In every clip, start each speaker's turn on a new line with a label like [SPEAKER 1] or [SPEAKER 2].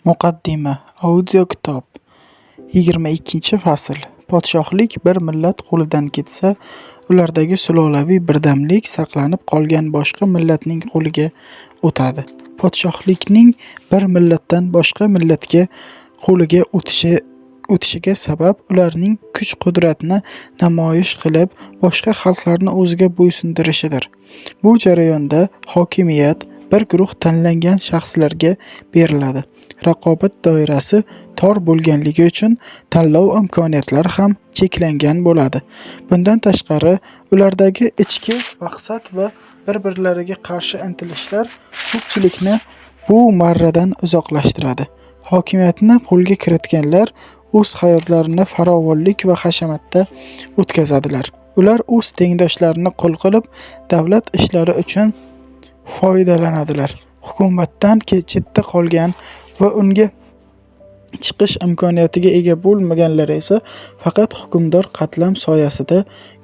[SPEAKER 1] Muqaddima audio kitob 22-fasl. Podshohlik bir millat qo'lidan ketsa, ulardagi sulolaviy birdamlik saqlanib qolgan boshqa millatning qo'liga o'tadi. Podshohlikning bir millatdan boshqa millatga qo'liga o'tishiga sabab ularning kuch-qudratni namoyish qilib, boshqa xalqlarni o'ziga bo'ysundirishidir. Bu jarayonda hokimiyat bir guruh tanlangan shaxslarga beriladi. Raqobat doirasi tor bo'lganligi uchun tanlov imkoniyatlari ham cheklangan bo'ladi. Bundan tashqari, ulardagi ichki maqsad va bir-birlariga qarshi intilishlar ko'pchilikni bu marradan uzoqlashtiradi. Hokimiyatni qo'lga kiritganlar o'z hayotlarini farovonlik va hashamatda o'tkazadilar. Ular o'z tengdoshlarini qul qilib, davlat ishlari uchun foydalanadilar. Hukumatdan chetda qolgan va unga chiqish imkoniyatiga ega bo'lmaganlar esa faqat hukmdor qatlam soyasida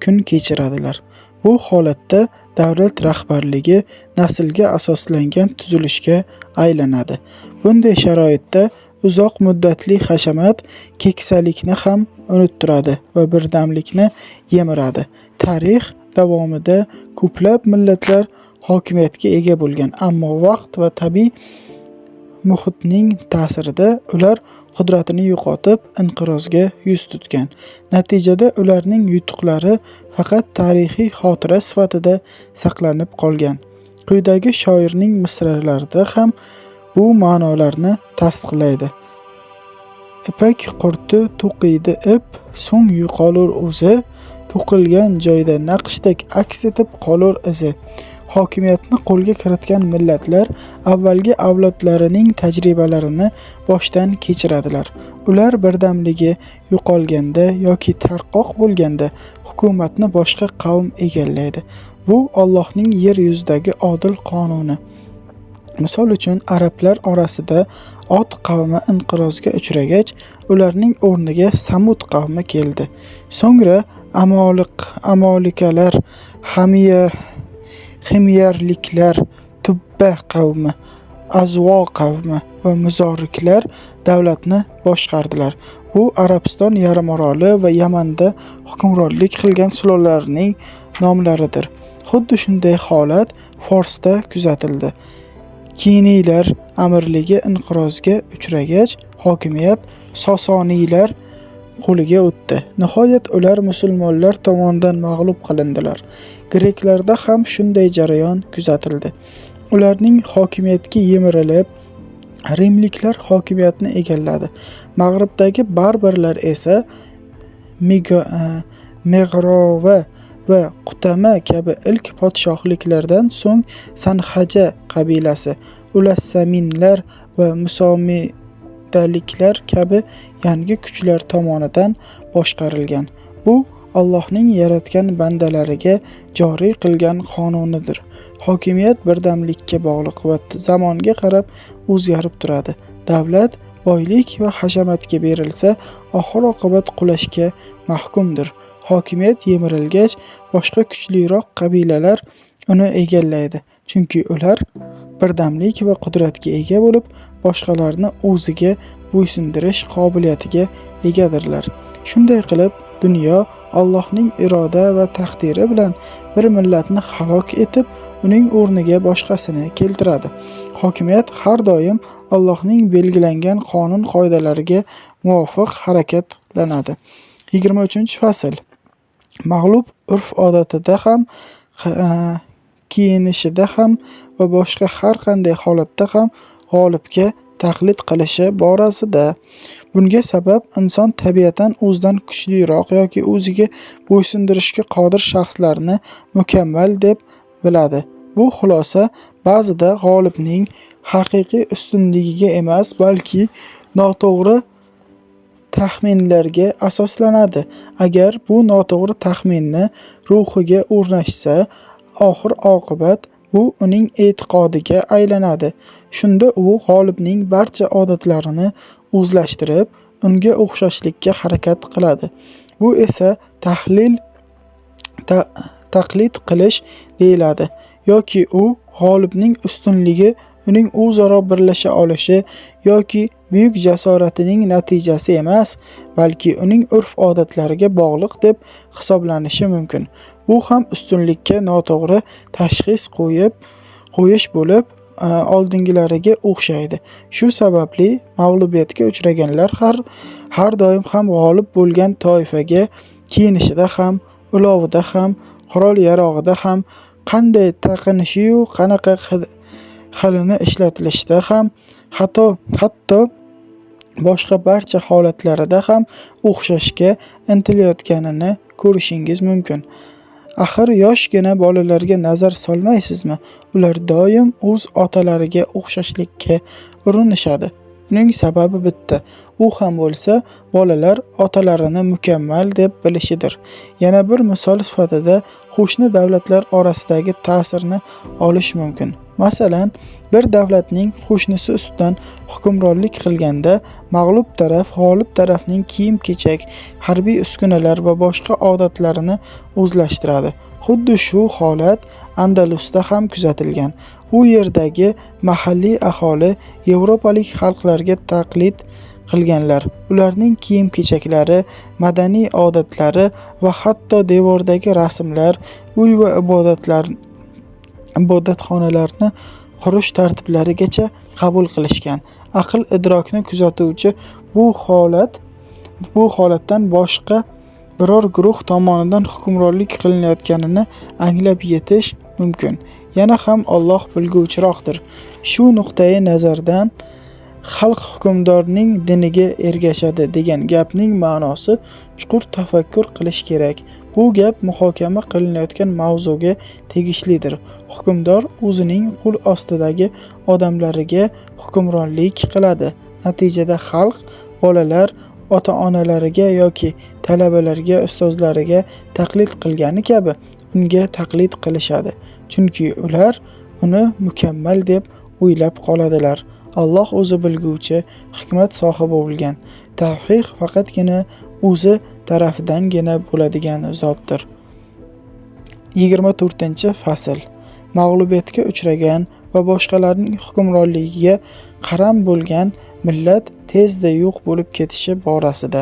[SPEAKER 1] kun kechiradilar. Bu holatda davlat rahbarligi naslga asoslangan tuzilishga aylanadi. Bunday sharoitda uzoq muddatli hashamat keksalikni ham unuttiradi va birdamlikni yemiradi. Tarix davomida ko'plab millatlar hokimiyatga ega bo'lgan, ammo vaqt va tabiiy muhitning ta'sirida ular qudratini yo'qotib, inqirozga yuz tutgan. Natijada ularning yutuqlari faqat tarixiy xotira sifatida saqlanib qolgan. Quyidagi shoirning misralarida ham bu ma'nolarni tasdiqlaydi. Ipak qurti to'qiydi ip, so'ng yo'qolur o'zi, to'qilgan joyda naqshdek aks etib qolur izi. Hokimiyatni qo'lga kiritgan millatlar avvalgi avlodlarining tajribalarini boshdan kechiradilar. Ular birdamligi yo'qolganda yoki tarqoq bo'lganda hukumatni boshqa qavm egallaydi. Bu Allohning yer yuzidagi odil qonuni. Misol uchun, arablar orasida Ot qavmi inqirozga uchragach, ularning o'rniga Samud qavmi keldi. So'ngra Amolikalar, Himyarliklar, Tubba qavmi, Azvo qavmi va Muzoriklar davlatni boshqardilar. Bu Arabiston yarimoroli va Yamanda hukmronlik qilgan sulolalarning nomlaridir. Xuddi shunday holat Forsda kuzatildi. Kiniylar amirligi inqirozga uchragach, hokimiyat Sosoniylar qo'liga o'tdi. Nihoyat ular musulmonlar tomonidan mag'lub qilindilar. Greklarda ham shunday jarayon kuzatildi. Ularning hokimiyatga yemirilib, Rimliklar hokimiyatni egalladi. Mag'ribdagi barbarlar esa Megrova va Qutama kabi ilk podshohliklardan so'ng Sanhaja qabilasi, Ulassaminlar va Musomidaliklar kabi yangi kuchlar tomonidan boshqarilgan. Bu Allohning yaratgan bandalariga joriy qilgan qonunidir. Hokimiyat birdamlikka bog'liq va zamonga qarab o'zgarib turadi. Davlat boylik va hashamatga berilsa, oxir-oqibat qulashga mahkumdir. Hokimiyat yemirilgach, boshqa kuchliroq qabilalar uni egallaydi, chunki ular birdamlik va qudratga ega bo'lib, boshqalarni o'ziga bo'ysundirish qobiliyatiga egadirlar. Shunday qilib, dunyo Allohning iroda va taqdiri bilan bir millatni halok etib, uning o'rniga boshqasini keltiradi. Hokimiyat har doim Allohning belgilangan qonun-qoidalariga muvofiq harakatlanadi. 23-fasl. Mag'lub urf-odatida ham, kiyinishida ham va boshqa har qanday holatda ham g'olibga taqlid qilishi borasida. Bunga sabab inson tabiatan o'zidan kuchliroq yoki o'ziga bo'ysundirishga qodir shaxslarni mukammal deb biladi. Bu xulosa ba'zida g'olibning haqiqiy ustunligiga emas, balki noto'g'ri taxminlarga asoslanadi. Agar bu noto'g'ri taxminni ruhiga o'rnashsa, oxir-oqibat bu uning e'tiqodiga aylanadi. Shunda u g'olibning barcha odatlarini o'zlashtirib, unga o'xshashlikka harakat qiladi. Bu esa taqlid qilish deyiladi, yoki u g'olibning ustunligi uning o'zaro birlasha olishi yoki buyuk jasoratining natijasi emas, balki uning urf-odatlariga bog'liq deb hisoblanishi mumkin. Bu ham ustunlikka noto'g'ri tashxis qo'yish bo'lib, oldingilariga o'xshaydi. Shu sababli mag'lubiyatga uchraganlar har doim ham g'olib bo'lgan toifaga kiyinishida ham, ulovida ham, qurol-yarog'ida ham, qanday taqinishi-yu qanaqa xilini ishlatilishida ham, hatto boshqa barcha holatlarida ham o'xshashga intilayotganini ko'rishingiz mumkin. Axir yoshgina bolalarga nazar solmaysizmi? Ular doim o'z otalariga o'xshashlikka urinishadi. Buning sababi bitta. U ham bo'lsa, bolalar otalarini mukammal deb bilishidir. Yana bir misol sifatida qo'shni davlatlar orasidagi ta'sirni olish mumkin. Masalan, bir davlatning qo'shnisi ustidan hukmronlik qilganda, mag'lub taraf g'olib tarafning kiyim-kechak, harbiy uskunalar va boshqa odatlarini o'zlashtiradi. Xuddi shu holat Andalusda ham kuzatilgan. U yerdagi mahalliy aholi yevropalik xalqlarga taqlid qilganlar. Ularning kiyim-kechaklari, madaniy odatlari va hatto devordagi rasmlar, uy va ibodatxonalarni qurish tartiblarigacha qabul qilishgan. Aql-idrokni kuzatuvchi bu holatdan boshqa biror guruh tomonidan hukmronlik qilinayotganini anglab yetish mumkin. Yana ham Alloh bilguvchiroqdir. Shu nuqtai nazardan xalq hukmdorning diniga ergashadi degan gapning ma'nosi chuqur tafakkur qilish kerak. Bu gap muhokama qilinayotgan mavzuga tegishlidir. Hukmdor o'zining qo'l ostidagi odamlariga hukmronlik qiladi. Natijada xalq, bolalar ota-onalariga yoki talabalarga, ustozlariga taqlid qilgani kabi unga taqlid qilishadi. Chunki ular uni mukammal deb o'ylab qoladilar. Alloh o'zi bilguvchi, hikmat sohibi bo'lgan. Tavfiq faqatgina o'zi tarafidangina bo'ladigan zotdir. 24-fasl. Mag'lubiyatga uchragan va boshqalarning hukmronligiga qaram bo'lgan millat tezda yo'q bo'lib ketishi borasida.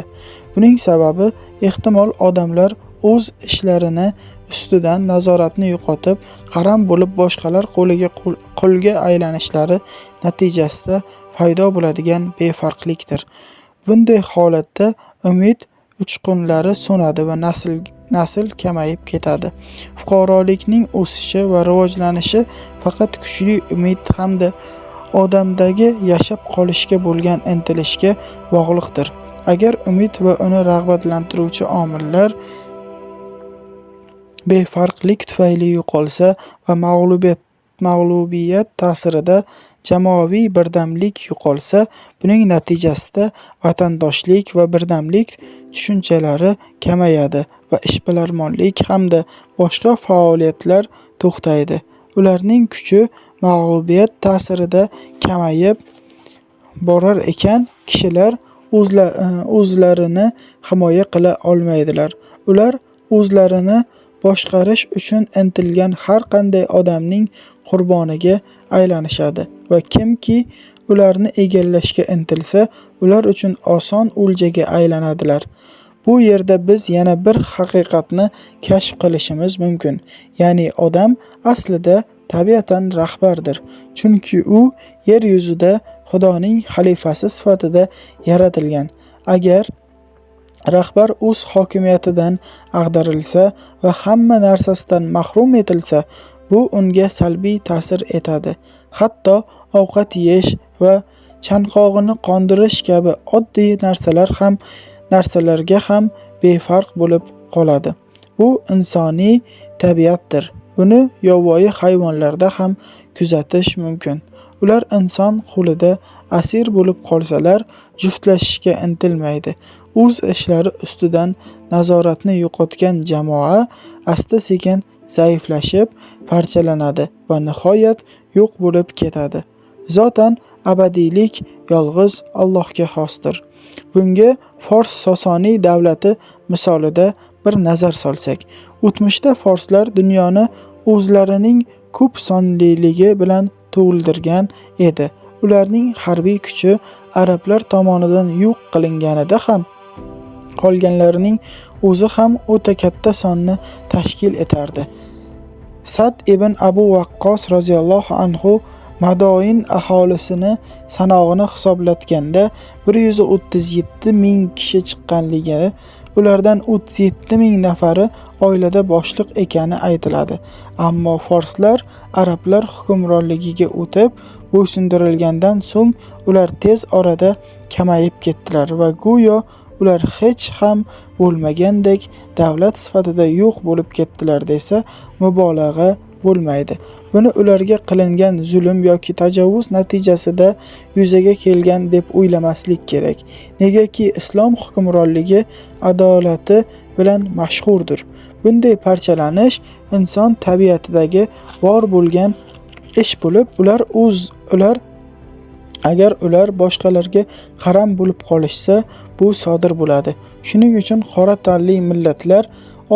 [SPEAKER 1] Buning sababi ehtimol odamlar o'z ishlarini ustidan nazoratni yo'qotib, qaram bo'lib boshqalar qulga aylanishlari natijasida paydo bo'ladigan befarqlikdir. Bunday holatda umid uchqunlari so'nadi va nasl kamayib ketadi. Fuqarolikning o'sishi va rivojlanishi faqat kuchli umid hamda odamdagi yashab qolishga bo'lgan intilishga bog'liqdir. Agar umid va uni rag'batlantiruvchi omillar befarqlik tufayli yo'qolsa va mag'lubiyat ta'sirida jamoaviy birdamlik yo'qolsa, buning natijasida vatandoshlik va birdamlik tushunchalari kamayadi va ishbilarmonlik hamda boshqa faoliyatlar to'xtaydi. Ularning kuchi mag'lubiyat ta'sirida kamayib borar ekan, kishilar o'zlarini himoya qila olmaydilar. Ular o'zlarini boshqarish uchun intilgan har qanday odamning qurboniga aylanishadi va kimki ularni egallashga intilsa, ular uchun oson o'ljaga aylanadilar. Bu yerda biz yana bir haqiqatni kashf qilishimiz mumkin. Ya'ni odam aslida tabiatan rahbardir. Chunki u yer yuzida Xudoning xalifasi sifatida yaratilgan. Agar rahbar o'z hokimiyatidan ag'darilsa va hamma narsasidan mahrum etilsa, bu unga salbiy ta'sir etadi. Hatto ovqat yeyish va chanqog'ini qondirish kabi oddiy narsalarga ham befarq bo'lib qoladi. Bu insoniy tabiatdir. Buni yovvoyi hayvonlarda ham kuzatish mumkin. Ular inson qo'lida asir bo'lib qolsalar, juftlashishga intilmaydi. O'z ishlari ustidan nazoratni yo'qotgan jamoa asta-sekin zaiflashib, parchalanadi va nihoyat yo'q bo'lib ketadi. Zotan abadiylik yolg'iz Allohga xosdir. Bunga Fors Sosoniy davlati misolida bir nazar solsak, o'tmishda forslar dunyoni o'zlarining ko'p sonliligi bilan tug'ildirgan edi. Ularning harbiy kuchi arablar tomonidan yo'q qilinganida ham qolganlarining o'zi ham o'ta katta sonni tashkil etardi. Sad ibn Abu Waqqos roziyallohu anhu Madoin aholisini sanog'ini hisoblatganda 137 ming kishi chiqqanligi, ulardan 37 ming nafari oilada boshliq ekani aytiladi. Ammo forslar arablar hukmronligiga o'tib bo'ysundirilgandan so'ng ular tez orada kamayib ketdilar va go'yo ular hech ham bo'lmagandek davlat sifatida yo'q bo'lib ketdilar desa mubolag'a bo'lmaydi. Buni ularga qilingan zulm yoki tajovuz natijasida yuzaga kelgan deb o'ylamaslik kerak. Negaki islom hukmronligi adolati bilan mashhurdir. Bunday parchalanish inson tabiatidagi bor bo'lgan ish bo'lib, agar ular boshqalarga qaram bo'lib qolishsa, bu sodir bo'ladi. Shuning uchun qora tanli millatlar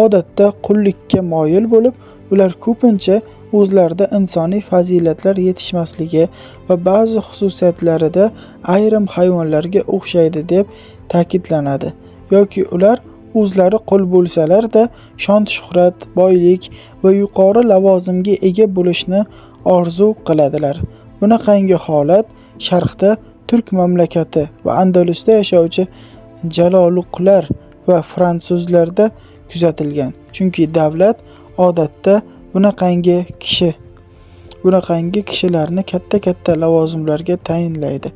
[SPEAKER 1] odatda qullikka moyil bo'lib, ular ko'pincha o'zlarida insoniy fazilatlar yetishmasligi va ba'zi xususiyatlarida ayrim hayvonlarga o'xshaydi deb ta'kidlanadi. Yoki ular o'zlari qul bo'lsalar-da shon-shuhrat, boylik va yuqori lavozimga ega bo'lishni orzu qiladilar. Bunaqangi holat Sharqda Turk mamlakati va Andalusda yashovchi jaloluqlar va fransuzlarda kuzatilgan. Chunki davlat odatda bunaqangi kishilarni katta lavozimlarga tayinlaydi.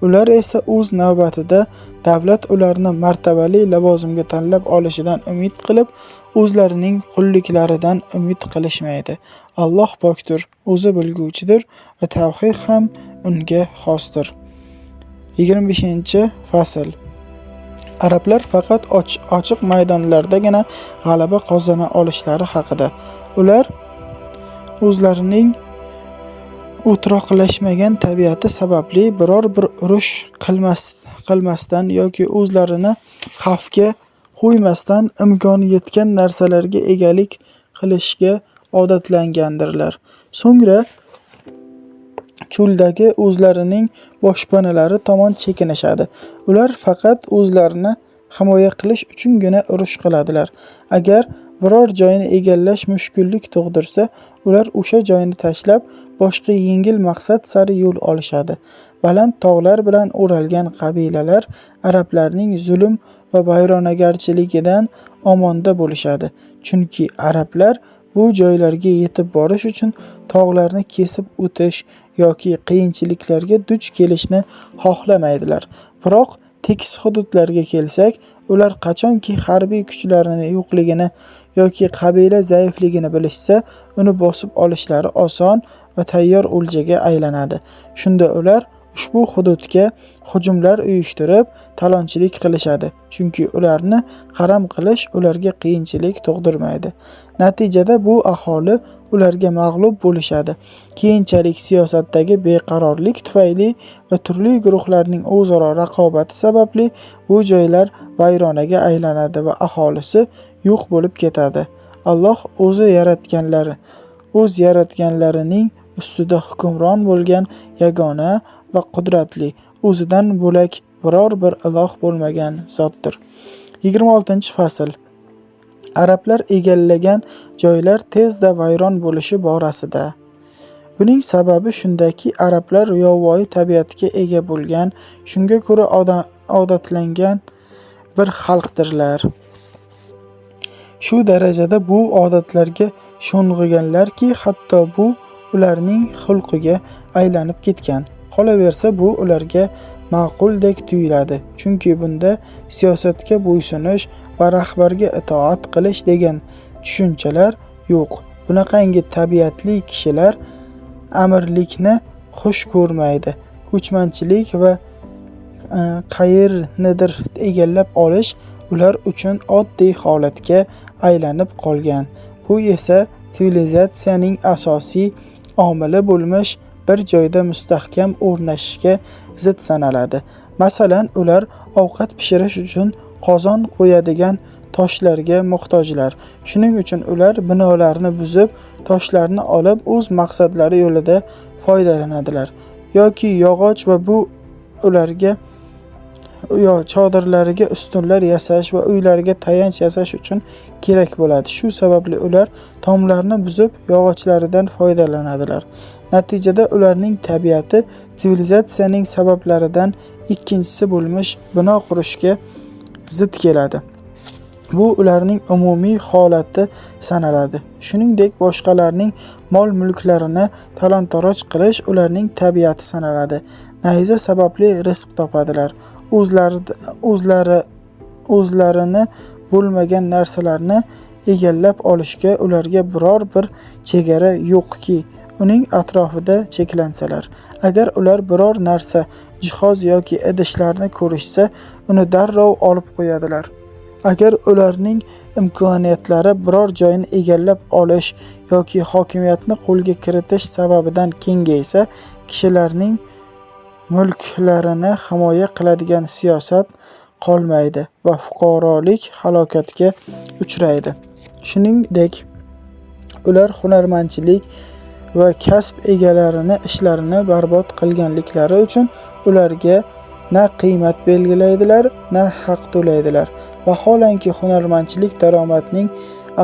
[SPEAKER 1] Ular esa o'z navbatida davlat ularni martabali lavozimga tanlab olishidan umid qilib, o'zlarining qulliklaridan umid qilishmaydi. Alloh pokdir, o'zi bilguvchidir va tavhid ham unga xosdir. 25-fasl. Arablar faqat ochiq maydonlardagina g'alaba qozona olishlari haqida. Ular o'zlarining o'troqlashmagan tabiati sababli biror bir urush qilmasdan yoki o'zlarini xavfga qo'ymasdan imkoni yetgan narsalarga egalik qilishga odatlangandirlar. So'ngra cho'ldagi o'zlarining boshpanalari tomon chekinishadi. Ular faqat o'zlarini himoya qilish uchungina urush qiladilar. Agar biror joyni egallash mushkullik tug'dirsa, ular o'sha joyni tashlab boshqa yengil maqsad sari yo'l olishadi. Baland tog'lar bilan o'ralgan qabilalar arablarning zulm va vayronagarchiligidan omonda bo'lishadi. Chunki arablar bu joylarga yetib borish uchun tog'larni kesib o'tish yoki qiyinchiliklarga duch kelishni xohlamaydilar. Biroq tekis hududlarga kelsak, ular qachonki harbiy kuchlarining yo'qligini yoki qabila zaifligini bilishsa, uni bosib olishlari oson va tayyor o'ljaga aylanadi. Shunda ular ushbu hududga hujumlar uyushtirib, talonchilik qilishadi. Chunki ularni qaram qilish ularga qiyinchilik tug'dirmaydi. Natijada bu aholi ularga mag'lub bo'lishadi. Keyinchalik siyosatdagi beqarorlik tufayli va turli guruhlarning o'zaro raqobati sababli bu joylar vayronaga aylanadi va aholisi yo'q bo'lib ketadi. Alloh o'z yaratganlarining ustida hukmron bo'lgan yagona va qudratli, o'zidan bo'lak biror bir iloh bo'lmagan zotdir. 26-fasl. Arablar egallagan joylar tezda vayron bo'lishi borasida. Buning sababi shundaki, arablar yovvoyi tabiatga ega bo'lgan, shunga ko'ra odatlangan bir xalqdirlar. Shu darajada bu odatlarga sho'ng'iganlarki, hatto bu ularning xulqiga aylanib ketgan. Qolaversa, bu ularga ma'quldek tuyuladi. Chunki bunda siyosatga bo'ysunish va rahbarga itoat qilish degan tushunchalar yo'q. Bunaqangi tabiatli kishilar amirlikni xush ko'rmaydi. Ko'chmanchilik va qayernidir egallab olish ular uchun oddiy holatga aylanib qolgan. Bu esa sivilizatsiyaning asosiy omili bo'lmish bir joyda mustahkam o'rnashishga zid sanaladi. Masalan, ular ovqat pishirish uchun qozon qo'yadigan toshlarga muhtojlar. Shuning uchun ular binolarni buzib, toshlarni olib o'z maqsadlari yo'lida foydalanadilar. Yoki yog'och va bu ularga chodirlariga ustunlar yasash va uylariga tayanch yasash uchun kerak bo'ladi. Shu sababli ular tomlarni buzib, yog'ochlaridan foydalanadilar. Natijada ularning tabiati sivilizatsiyaning sabablaridan ikkinchisi bo'lmish bino qurishga zid keladi. Bu ularning umumiy holati sanaladi. Shuningdek, boshqalarning mol-mulklarini talon-taroj qilish ularning tabiati sanaladi. Nayza sababli rizq topadilar. O'zlarini bo'lmagan narsalarni egallab olishga ularga biror bir chegara yo'qki, uning atrofida cheklansalar. Agar ular biror narsa, jihoz yoki idishlarni ko'rishsa, uni darrov olib qo'yadilar. Agar ularning imkoniyatlari biror joyni egallab olish yoki hokimiyatni qo'lga kiritish sababidan kengaysa, kishilarning mulklarini himoya qiladigan siyosat qolmaydi va fuqarolik halokatga uchraydi. Shuningdek, ular hunarmandchilik va kasb egalarini ishlarini barbod qilganliklari uchun ularga na qiymat belgilaydilar, na haq to'laydilar. Vaholanki hunarmandchilik daromadning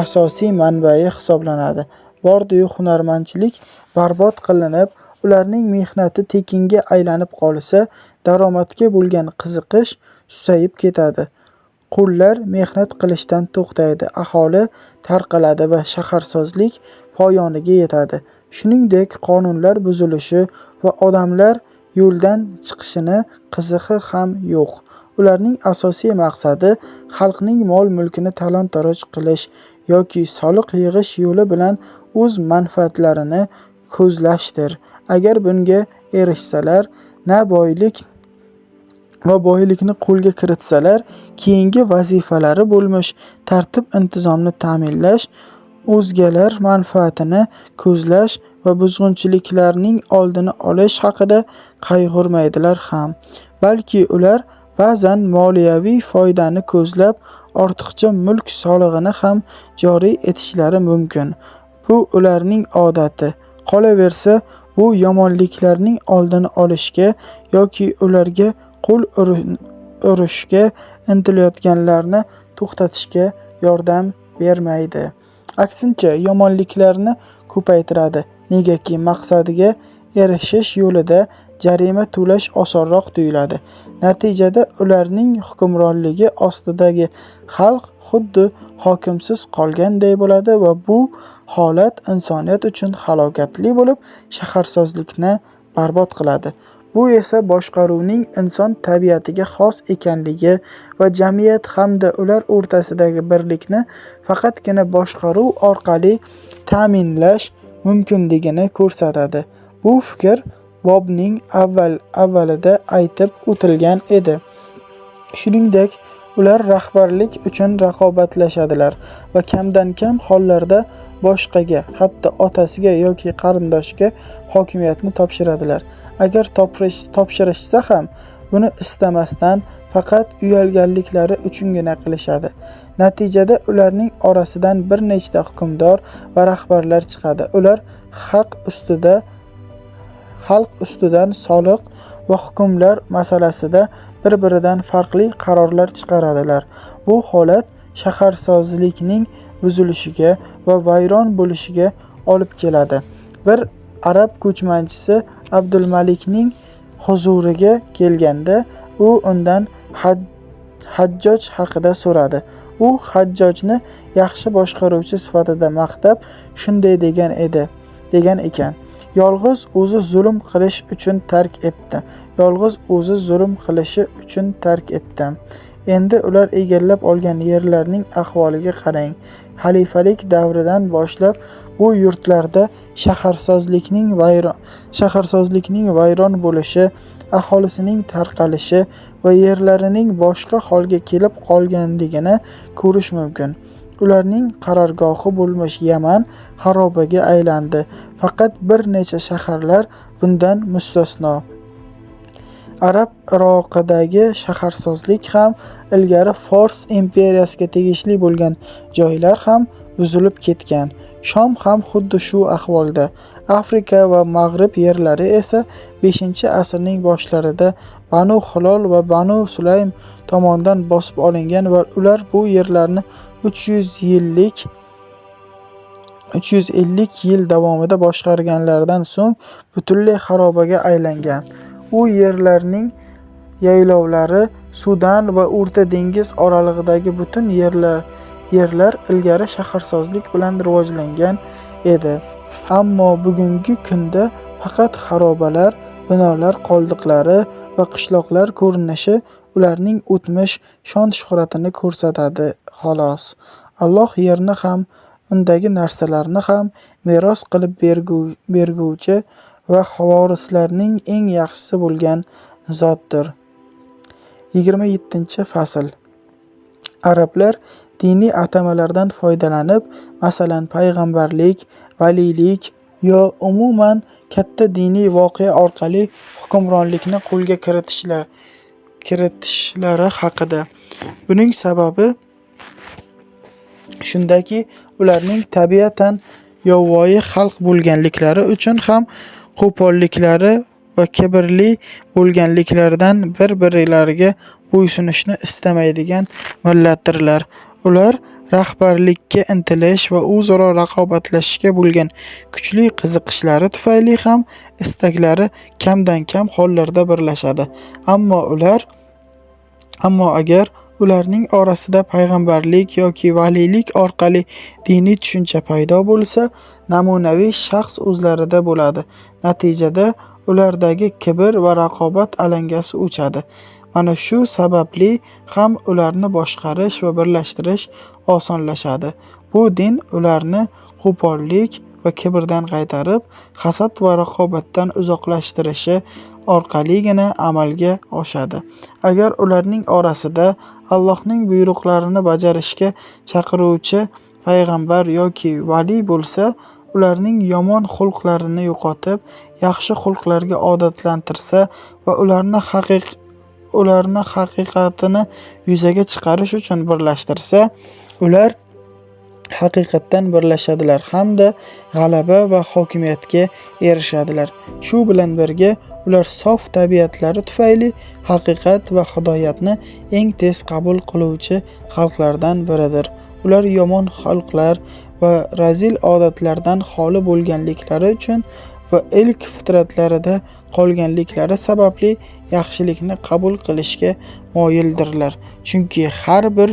[SPEAKER 1] asosiy manbai hisoblanadi. Bordi-yu hunarmandchilik barbod qilinib, ularning mehnati tekinga aylanib qolsa, daromadga bo'lgan qiziqish susayib ketadi. Qullar mehnat qilishdan to'xtaydi, aholi tarqaladi va shaharsozlik poyoniga yetadi. Shuningdek, qonunlar buzilishi va odamlar yo'ldan chiqishini qizig'i ham yo'q. Ularning asosiy maqsadi xalqning mol-mulkini talon-taroj qilish yoki soliq yig'ish yo'li bilan o'z manfaatlarini ko'zlashdir. Agar bunga erishsalar, na boylikni qo'lga kiritsalar, keyingi vazifalari bo'lmish tartib-intizomni ta'minlash, o'zgalar manfaatini ko'zlash va buzg'unchiliklarning oldini olish haqida qayg'urmaydilar ham. Balki ular ba'zan moliyaviy foydani ko'zlab, ortiqcha mulk solig'ini ham joriy etishlari mumkin. Bu ularning odati. Qolaversa, bu yomonliklarning oldini olishga yoki ularga qo'l urishga intilayotganlarni to'xtatishga yordam bermaydi. Aksincha, yomonliklarni ko'paytiradi. Negaki maqsadiga erishish yo'lida jarima to'lash osonroq tuyuladi. Natijada ularning hukmronligi ostidagi xalq xuddi hokimsiz qolganday bo'ladi va bu holat insoniyat uchun halokatli bo'lib, shaharsozlikni barbod qiladi. Bu esa boshqaruvning inson tabiatiga xos ekanligi va jamiyat hamda ular o'rtasidagi birlikni faqatgina boshqaruv orqali ta'minlash mumkinligini ko'rsatadi. Bu fikr bobning avvalida aytib o'tilgan edi. Shuningdek, ular rahbarlik uchun raqobatlashadilar va kamdan-kam hollarda boshqaga, hatto otasiga yoki qarindoshiga hokimiyatni topshiradilar. Agar topshirishsa ham, buni istamasdan, faqat uyalganliklari uchungina qilishadi. Natijada ularning orasidan bir nechta hukmdor va rahbarlar chiqadi. Ular xalq ustidan soliq va hukmlar masalasida bir-biridan farqli qarorlar chiqaradilar. Bu holat shaharsozlikning buzilishiga va vayron bo'lishiga olib keladi. Bir arab ko'chmanchisi Abdulmalikning huzuriga kelganda, u undan Hajjoj haqida so'radi. U Hajjojni yaxshi boshqaruvchi sifatida maqtab, shunday degan ekan: Yolg'iz o'zi zulm qilish uchun tark etdi. Endi ular egallab olgan yerlarning ahvoliga qarang. Xalifalik davridan boshlab bu yurtlarda shaharsozlikning vayron bo'lishi, aholisining tarqalishi va yerlarining boshqa holga kelib qolganligini ko'rish mumkin. Ularning qarorgohi bo'lmish Yaman xarobaga aylandi. Faqat bir necha shaharlar bundan mustasno. Arab Iroqidagi shaharsozlik ham, ilgari Fors imperiyasiga tegishli bo'lgan joylar ham buzilib ketgan. Shom ham xuddi shu ahvolda. Afrika va Mag'rib yerlari esa 5-asrning boshlarida Banu Hilol va Banu Sulaym tomonidan bosib olingan va ular bu yerlarni 350 yil davomida boshqarganlaridan so'ng butunlay xarobaga aylangan. U yerlarning yaylovlari Sudan va O'rta dengiz oralig'idagi butun yerlar ilgari shaharsozlik bilan rivojlangan edi. Ammo bugungi kunda faqat xarobalar, binolar qoldiqlari va qishloqlar ko'rinishi ularning o'tmish shon-shuhratini ko'rsatadi xolos. Alloh yerni ham, undagi narsalarni ham meros qilib berguvchi va vorislarning eng yaxshisi bo'lgan zotdir. 27-fasl. Arablar diniy atamalardan foydalanib, masalan, payg'ambarlik, valiylik yo umuman katta diniy voqea orqali hukmronlikni qo'lga kiritishlari haqida. Buning sababi shundaki, ularning tabiatan yovvoyi xalq bo'lganliklari uchun ham qo'polliklari va kibrli bo'lganliklaridan bir-birlariga bo'ysunishni istamaydigan millatdirlar. Ular rahbarlikka intilish va o'zaro raqobatlashishga bo'lgan kuchli qiziqishlari tufayli ham istaklari kamdan-kam hollarda birlashadi. Ammo agar ularning orasida payg'ambarlik yoki valiylik orqali diniy tushuncha paydo bo'lsa, namunaviy shaxs o'zlarida bo'ladi. Natijada ulardagi kibr va raqobat alangasi o'chadi. Mana shu sababli ham ularni boshqarish va birlashtirish osonlashadi. Bu din ularni qo'pollik va kibrdan qaytarib, hasad va raqobatdan uzoqlashtirishi orqaligina amalga oshadi. Agar ularning orasida Allohning buyruqlarini bajarishga chaqiruvchi payg'ambar yoki valiy bo'lsa, ularning yomon xulqlarini yo'qotib, yaxshi xulqlarga odatlantirsa va ularni haqiqatini yuzaga chiqarish uchun birlashtirsa, ular haqiqatdan birlashadilar hamda g'alaba va hokimiyatga erishadilar. Shu bilan birga, ular sof tabiatlari tufayli haqiqat va hidoyatni eng tez qabul qiluvchi xalqlardan biridir. Ular yomon xalqlar va razil odatlardan xoli bo'lganliklari uchun va ilk fitratlarida qolganliklari sababli yaxshilikni qabul qilishga moyildirlar. Chunki har bir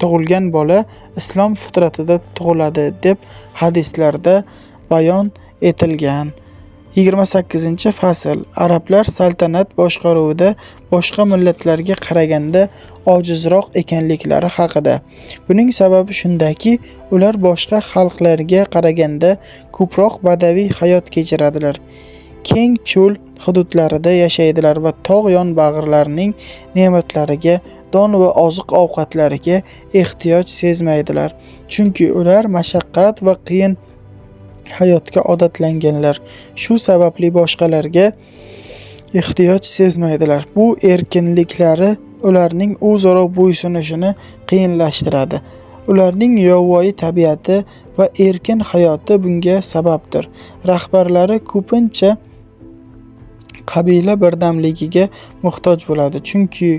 [SPEAKER 1] tug'ilgan bola islom fitratida tug'iladi deb hadislarda bayon etilgan. 28-fasl. Arablar saltanat boshqaruvida boshqa millatlarga qaraganda ojizroq ekanliklari haqida. Buning sababi shundaki, ular boshqa xalqlarga qaraganda ko'proq badaviy hayot kechiradilar. Keng cho'l hududlarida yashaydilar va tog' yonbag'irlarining ne'matlariga, don va oziq-ovqatlariga ehtiyoj sezmaydilar. Chunki ular mashaqqat va qiyin hayotga odatlanganlar. Shu sababli boshqalarga ehtiyoj sezmaydilar. Bu erkinliklari ularning o'zaro bo'ysunishini qiyinlashtiradi. Ularning yovvoyi tabiati va erkin hayoti bunga sababdir. Rahbarlari ko'pincha qabila birdamligiga muhtoj bo'ladi, chunki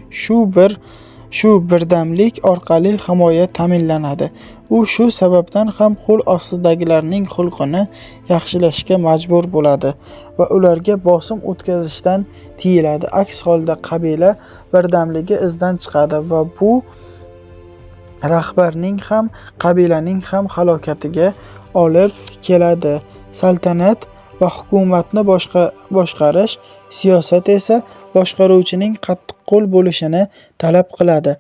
[SPEAKER 1] shu birdamlik orqali himoya ta'minlanadi. U shu sababdan ham qo'l ostidagilarning xulqini yaxshilashga majbur bo'ladi va ularga bosim o'tkazishdan tiyiladi. Aks holda qabila birdamligi izdan chiqadi va bu rahbarning ham, qabilaning ham halokatiga olib keladi. Saltanat va hukumatni boshqarish siyosat esa boshqaruvchining qattiqqo'l bo'lishini talab qiladi.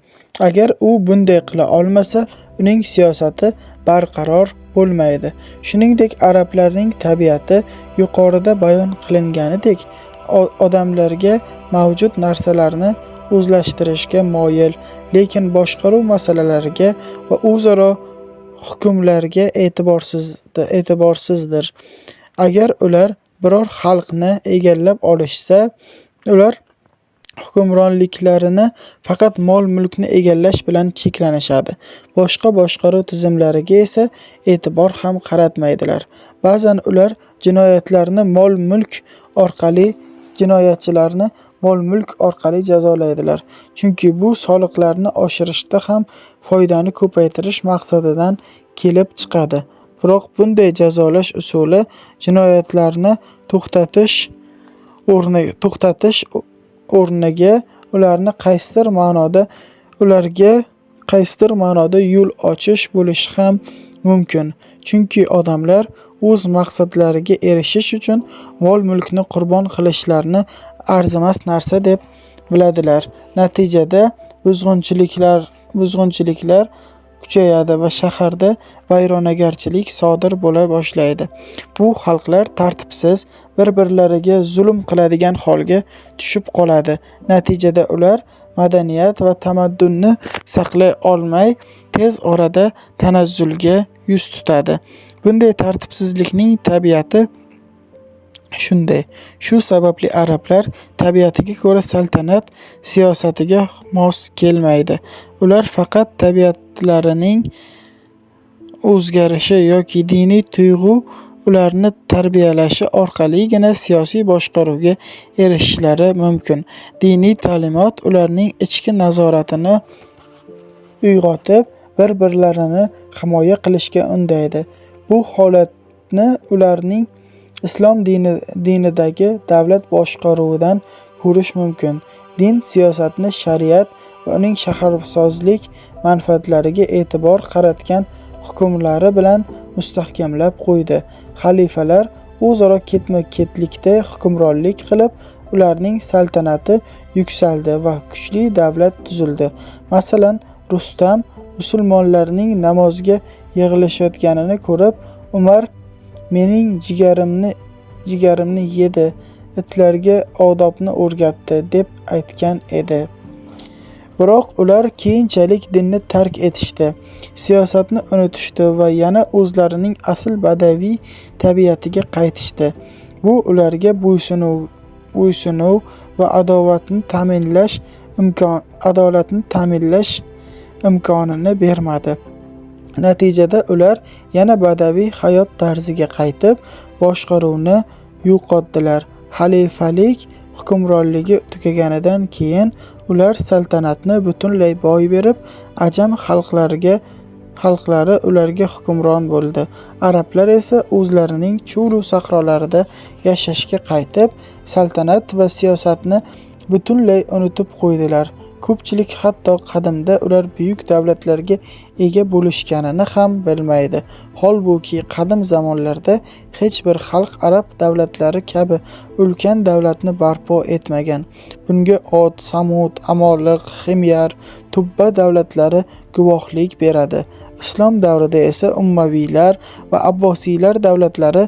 [SPEAKER 1] Agar u bunday qila olmasa, uning siyosati barqaror bo'lmaydi. Shuningdek, arablarning tabiati yuqorida bayon qilinganidek, odamlarga mavjud narsalarni o'zlashtirishga moyil, lekin boshqaruv masalalariga va o'zaro hukmlarga e'tiborsizdir. Agar ular biror xalqni egallab olishsa, ular hukmronliklarini faqat mol-mulkni egallash bilan cheklanishadi. Boshqa boshqaruv tizimlariga esa e'tibor ham qaratmaydilar. Ba'zan ular jinoyatchilarni mol-mulk orqali jazolaydilar. Chunki bu soliqlarni oshirishda ham foydani ko'paytirish maqsadidan kelib chiqadi. Biroq bunday jazolash usuli jinoyatlarni to'xtatish o'rniga ularga qaysidir ma'noda yo'l ochish bo'lishi ham mumkin. Chunki odamlar o'z maqsadlariga erishish uchun mol-mulkni qurbon qilishlarini arzimas narsa deb biladilar. Natijada buzg'unchiliklar kuchayadi va shaharda vayronagarchilik sodir bo'la boshlaydi. Bu xalqlar tartibsiz, bir-birlariga zulm qiladigan holga tushib qoladi. Natijada ular madaniyat va tamaddunni saqlay olmay, tez orada tanazzulga yuz tutadi. Bunday tartibsizlikning tabiati shunday. Shu sababli arablar tabiatiga ko'ra saltanat siyosatiga mos kelmaydi. Ular faqat tabiatlarining o'zgarishi yoki diniy tuyg'u ularni tarbiyalashi orqaligina siyosiy boshqaruvga erishishlari mumkin. Diniy ta'limot ularning ichki nazoratini uyg'otib, bir-birlarini himoya qilishga undaydi. Bu holatni ularning islom dinidagi davlat boshqaruvidan ko'rish mumkin. Din siyosatni shariat va uning shaharsozlik manfaatlariga e'tibor qaratgan hukmlari bilan mustahkamlab qo'ydi. Xalifalar o'zaro ketma-ketlikda hukmronlik qilib, ularning saltanati yuksaldi va kuchli davlat tuzildi. Masalan, Rustam musulmonlarning namozga yig'ilishayotganini ko'rib, Umar mening jigarimni yedi, itlarga odobni o'rgatdi deb aytgan edi. Biroq ular keyinchalik dinni tark etishdi, siyosatni unutishdi va yana o'zlarining asl badaviy tabiatiga qaytishdi. Bu ularga bo'ysunuv va adolatni ta'minlash imkonini bermadi. Natijada ular yana badaviy hayot tarziga qaytib, boshqaruvni yo'qotdilar. Xalifalik hukmronligi tugaganidan keyin ular saltanatni butunlay boy berib, ajam xalqlari ularga hukmron bo'ldi. Arablar esa o'zlarining cho'lu sahrolarida yashashga qaytib, saltanat va siyosatni butunlay unutib qo'ydilar. Ko'pchilik hatto qadimda ular buyuk davlatlarga ega bo'lishganini ham bilmaydi. Holbuki qadim zamonlarda hech bir xalq arab davlatlari kabi ulkan davlatni barpo etmagan. Bunga Od, Samud, Amoliq, Himyar, Tubba davlatlari guvohlik beradi. Islom davrida esa Ummaviylar va Abbosiylar davlatlari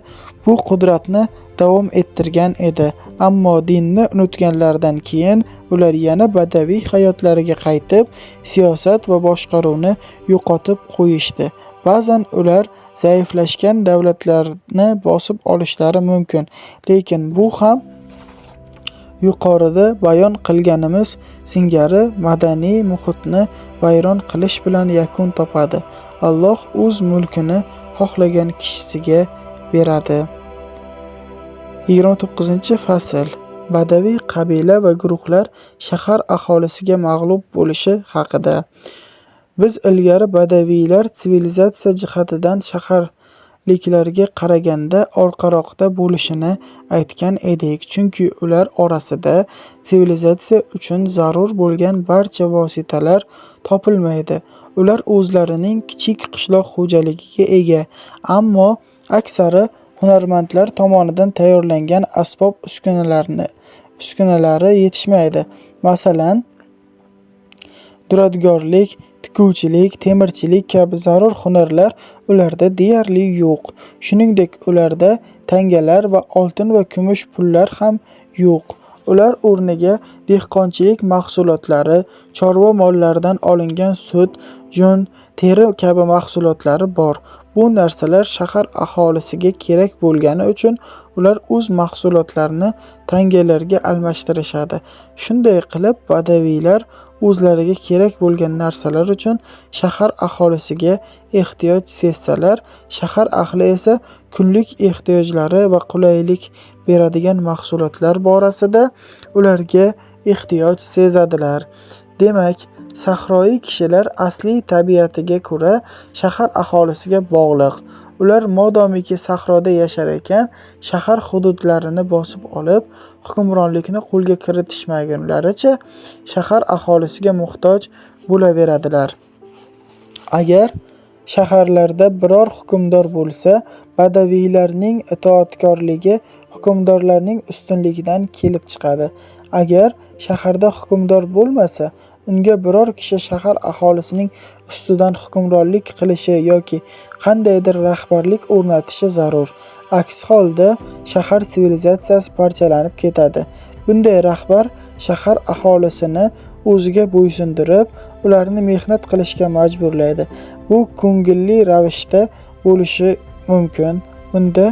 [SPEAKER 1] bu qudratni davom ettirgan edi. Ammo dinni unutganlaridan keyin ular yana badaviy hayotlariga qaytib, siyosat va boshqaruvni yo'qotib qo'yishdi. Ba'zan ular zaiflashgan davlatlarni bosib olishlari mumkin, lekin bu ham yuqorida bayon qilganimiz singari madaniy muhitni vayron qilish bilan yakun topadi. Alloh o'z mulkini xohlagan kishisiga beradi. 29-fasl. Badaviy qabila va guruhlar shahar aholisiga mag'lub bo'lishi haqida. Biz ilgari badaviylar sivilizatsiya jihatidan shaharliklarga qaraganda orqaroqda bo'lishini aytgan edik, chunki ular orasida sivilizatsiya uchun zarur bo'lgan barcha vositalar topilmaydi. Ular o'zlarining kichik qishloq xo'jaligiga ega, ammo aksari hunarmandlar tomonidan tayyorlangan asbob uskunalari yetishmaydi. Masalan, duradgorlik, tikuvchilik, temirchilik kabi zarur hunarlar ularda deyarli yo'q. Shuningdek, ularda tangalar va oltin va kumush pullar ham yo'q. Ular o'rniga dehqonchilik mahsulotlari, chorva mollaridan olingan sut, jun, teri kabi mahsulotlari bor. Bu narsalar shahar aholisiga kerak bo'lgani uchun ular o'z mahsulotlarini tangalarga almashtirishadi. Shunday qilib, badaviylar o'zlariga kerak bo'lgan narsalar uchun shahar aholisiga ehtiyoj sezsalar, shahar ahli esa kunlik ehtiyojlari va qulaylik beradigan mahsulotlar borasida ularga ehtiyoj sezadilar. Demak, sahroyi kishilar asliy tabiatiga ko'ra shahar aholisiga bog'liq. Ular modomiki sahroda yashar ekan, shahar hududlarini bosib olib, hukmronlikni qo'lga kiritishmagunlaricha shahar aholisiga muhtoj bo'laveradilar. Agar shaharlarda biror hukmdor bo'lsa, badaviylarning itoatkorligi hukmdorlarning ustunligidan kelib chiqadi. Agar shaharda hukmdor bo'lmasa, unga biror kishi shahar aholisining ustidan hukmronlik qilishi yoki qandaydir rahbarlik o'rnatishi zarur. Aks holda shahar sivilizatsiyasi parchalanib ketadi. Bunday rahbar shahar aholisini o'ziga bo'ysundirib, ularni mehnat qilishga majburlaydi. Bu ko'ngilli ravishda bo'lishi mumkin. Bunda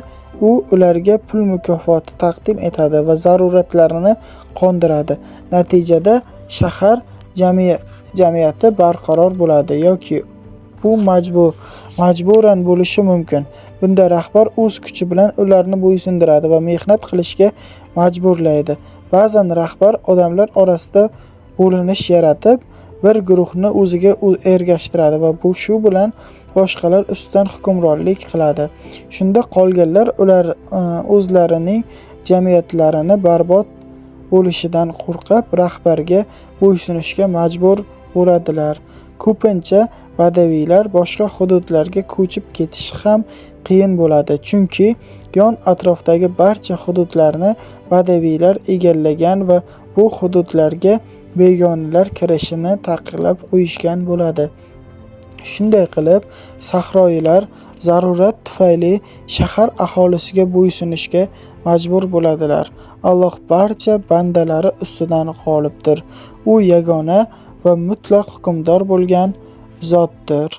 [SPEAKER 1] u ularga pul mukofoti taqdim etadi va zaruratlarini qondiradi. Natijada shahar jamiyati barqaror bo'ladi yoki bu majburan bo'lishi mumkin. Bunda rahbar o'z kuchi bilan ularni bo'ysundiradi va mehnat qilishga majburlaydi. Ba'zan rahbar odamlar orasida bo'linish yaratib, bir guruhni o'ziga ergashtiradi va shu bilan boshqalar ustidan hukmronlik qiladi. Shunda qolganlar ular o'zlarining jamiyatlarini barbod bo'lishidan qo'rqib, rahbarga bo'ysunishga majbur bo'ladilar. Ko'pincha badaviylar boshqa hududlarga ko'chib ketishi ham qiyin bo'ladi, chunki yon atrofdagi barcha hududlarni badaviylar egallagan va bu hududlarga begonalar kirishini taqiqlab qo'yishgan bo'ladi. Shunday qilib, sahroyilar zarurat tufayli shahar aholisiga bo'ysunishga majbur bo'ladilar. Alloh barcha bandalari ustidan g'olibdir. U yagona va mutlaq hukmdor bo'lgan zotdir.